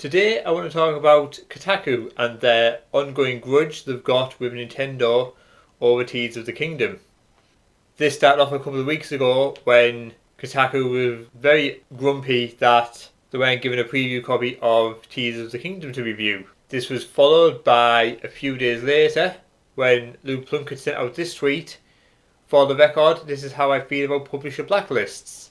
Today I want to talk about Kotaku and their ongoing grudge they've got with Nintendo over Tears of the Kingdom. This started off a couple of weeks ago when Kotaku was very grumpy that they weren't given a preview copy of Tears of the Kingdom to review. This was followed by a few days later when Luke Plunkett sent out this tweet: "For the record, this is how I feel about publisher blacklists."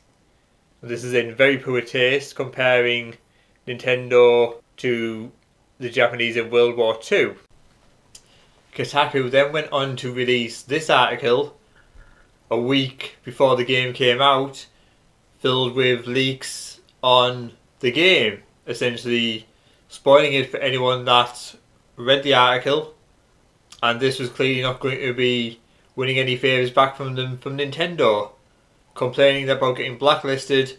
This is in very poor taste, comparing Nintendo to the Japanese in World War II. Kotaku then went on to release this article a week before the game came out, filled with leaks on the game, essentially spoiling it for anyone that read the article, and this was clearly not going to be winning any favours back from Nintendo, complaining about getting blacklisted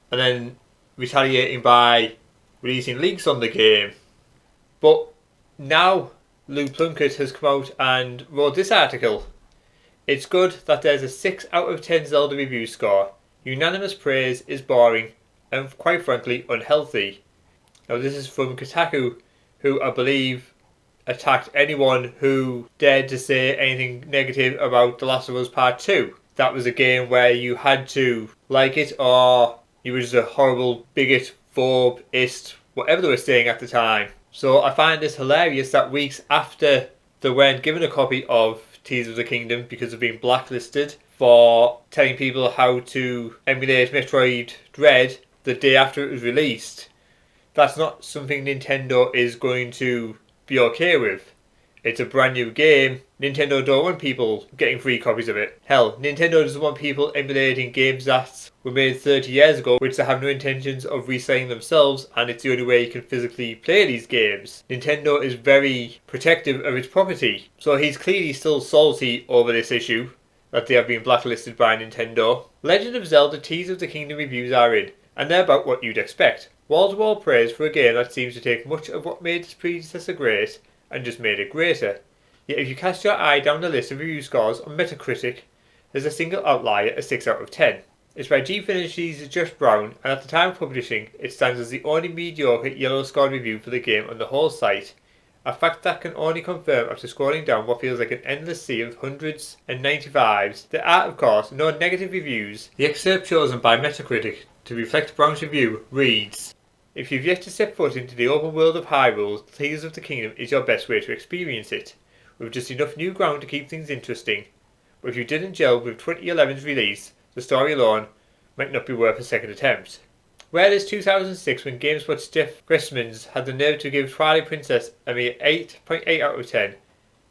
and then retaliating by releasing leaks on the game. But now Luke Plunkett has come out and wrote this article. "It's good that there's a 6 out of 10 Zelda review score. Unanimous praise is boring and quite frankly unhealthy." Now this is from Kotaku, who I believe attacked anyone who dared to say anything negative about The Last of Us Part 2. That was a game where you had to like it or you were just a horrible bigot, phobeist, whatever they were saying at the time. So I find this hilarious that weeks after they weren't given a copy of Tears of the Kingdom because of being blacklisted for telling people how to emulate Metroid Dread the day after it was released, that's not something Nintendo is going to be okay with. It's a brand new game. Nintendo don't want people getting free copies of it. Hell, Nintendo doesn't want people emulating games that were made 30 years ago, which they have no intentions of reselling themselves, and it's the only way you can physically play these games. Nintendo is very protective of its property, so he's clearly still salty over this issue, that they have been blacklisted by Nintendo. Legend of Zelda Tears of the Kingdom reviews are in, and they're about what you'd expect. Wall-to-wall praise for a game that seems to take much of what made its predecessor great and just made it greater. Yet if you cast your eye down the list of review scores on Metacritic, there's a single outlier, a 6 out of 10. It's by G Finishes Josh Brown, and at the time of publishing, it stands as the only mediocre yellow scored review for the game on the whole site, a fact that can only confirm after scrolling down what feels like an endless sea of hundreds and 95s. There are, of course, no negative reviews. The excerpt chosen by Metacritic to reflect Brown's review reads: "If you've yet to step foot into the open world of Hyrule, Tears of the Kingdom is your best way to experience it, with just enough new ground to keep things interesting. But if you didn't gel with 2011's release, the story alone might not be worth a second attempt." Whereas 2006, when GameSpot's Jeff Gressmans had the nerve to give Twilight Princess a mere 8.8 out of 10,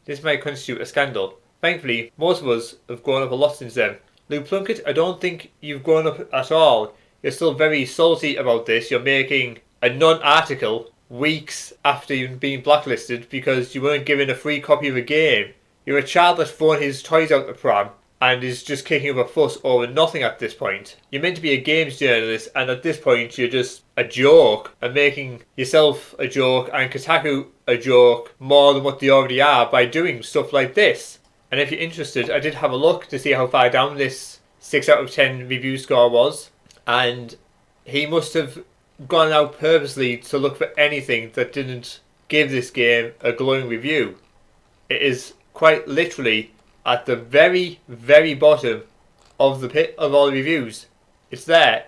this might constitute a scandal. Thankfully, most of us have grown up a lot since then. Luke Plunkett, I don't think you've grown up at all. You're still very salty about this. You're making a non-article weeks after you've been blacklisted because you weren't given a free copy of a game. You're a child that's thrown his toys out the pram and is just kicking up a fuss over nothing at this point. You're meant to be a games journalist, and at this point you're just a joke and making yourself a joke and Kotaku a joke more than what they already are by doing stuff like this. And if you're interested, I did have a look to see how far down this 6 out of 10 review score was, and he must have gone out purposely to look for anything that didn't give this game a glowing review. It is quite literally at the very, very bottom of the pit of all the reviews. It's there.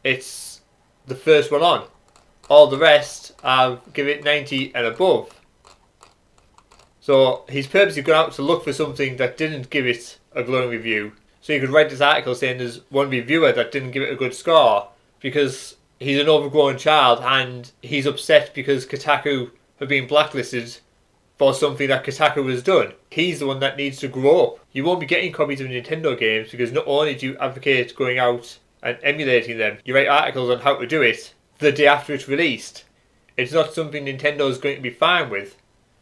It's the first one on. All the rest give it 90 and above. So he's purposely gone out to look for something that didn't give it a glowing review, so you could write this article saying there's one reviewer that didn't give it a good score, because he's an overgrown child and he's upset because Kotaku have been blacklisted for something that Kotaku has done. He's the one that needs to grow up. You won't be getting copies of Nintendo games because not only do you advocate going out and emulating them, you write articles on how to do it the day after it's released. It's not something Nintendo is going to be fine with.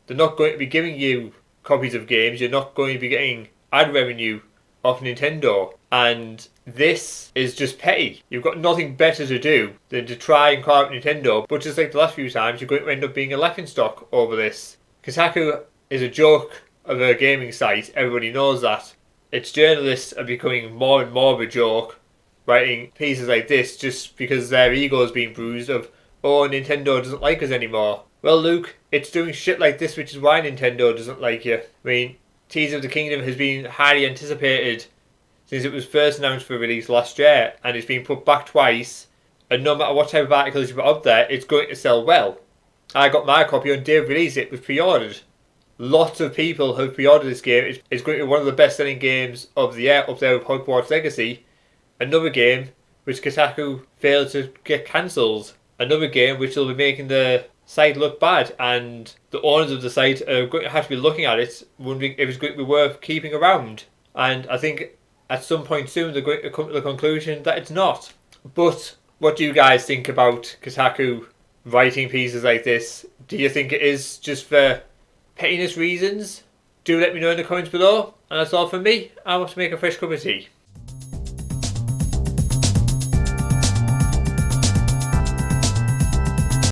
They're not going to be giving you copies of games. You're not going to be getting ad revenue off Nintendo, and this is just petty. You've got nothing better to do than to try and call out Nintendo, but just like the last few times, you're going to end up being a laughingstock over this. Kotaku is a joke of a gaming site, everybody knows that. Its journalists are becoming more and more of a joke, writing pieces like this just because their ego has been bruised of oh, Nintendo doesn't like us anymore. Well, Luke, it's doing shit like this, which is why Nintendo doesn't like you. I mean, Tears of the Kingdom has been highly anticipated since it was first announced for release last year, and it's been put back twice. And no matter what type of articles you put up there, it's going to sell well. I got my copy on day of release. It was pre-ordered. Lots of people have pre-ordered this game. It's going to be one of the best-selling games of the year, up there with Hogwarts Legacy. Another game which Kotaku failed to get cancelled. Another game which will be making the site look bad, and the owners of the site are going to have to be looking at it, wondering if it's going to be worth keeping around. And I think at some point soon they're going to come to the conclusion that it's not. But what do you guys think about Kotaku writing pieces like this? Do you think it is just for pettiness reasons? Do let me know in the comments below. And that's all from me. I want to make a fresh cup of tea.